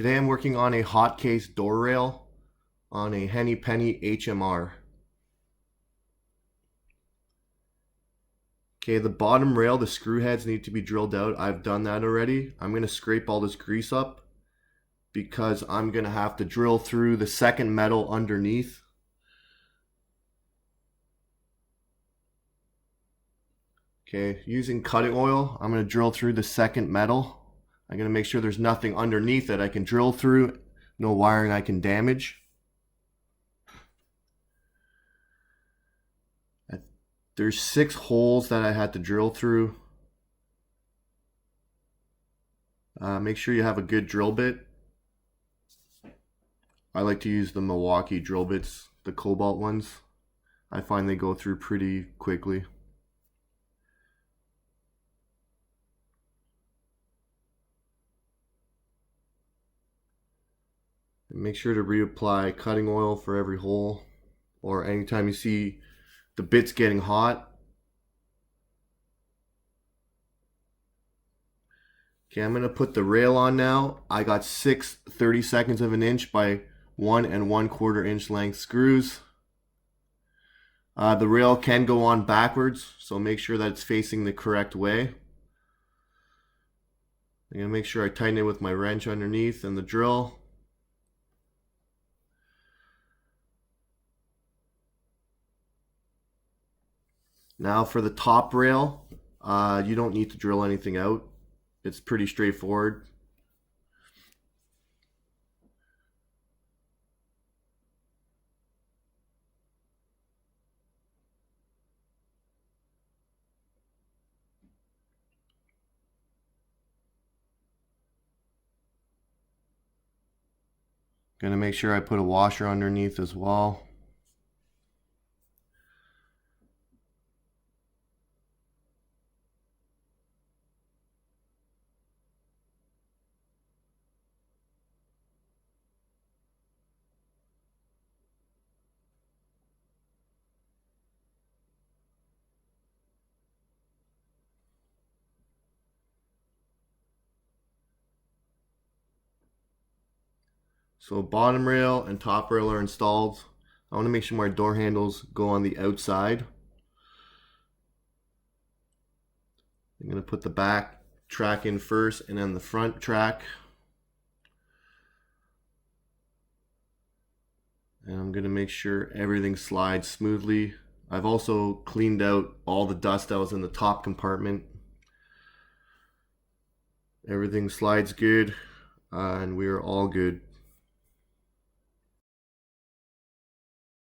Today I'm working on a hot case door rail on a Henny HMR. Okay, the bottom rail, the screw heads need to be drilled out. I've done that already. I'm going to scrape all this grease up because I'm going to have to drill through the second metal underneath. Okay, using cutting oil, I'm going to drill through the second metal. I'm going to make sure there's nothing underneath that I can drill through, no wiring I can damage. There's 6 holes that I had to drill through. Make sure you have a good drill bit. I like to use the Milwaukee drill bits, the cobalt ones. I find they go through pretty quickly. And make sure to reapply cutting oil for every hole, or anytime you see the bits getting hot. Okay, I'm going to put the rail on now. I got 6 32 of an inch by 1 1/4 inch length screws. The rail can go on backwards, so make sure that it's facing the correct way. I'm going to make sure I tighten it with my wrench underneath and the drill. Now for the top rail, you don't need to drill anything out. It's pretty straightforward. Gonna make sure I put a washer underneath as well. So bottom rail and top rail are installed. I want to make sure my door handles go on the outside. I'm going to put the back track in first and then the front track. And I'm going to make sure everything slides smoothly. I've also cleaned out all the dust that was in the top compartment. Everything slides good, and we are all good.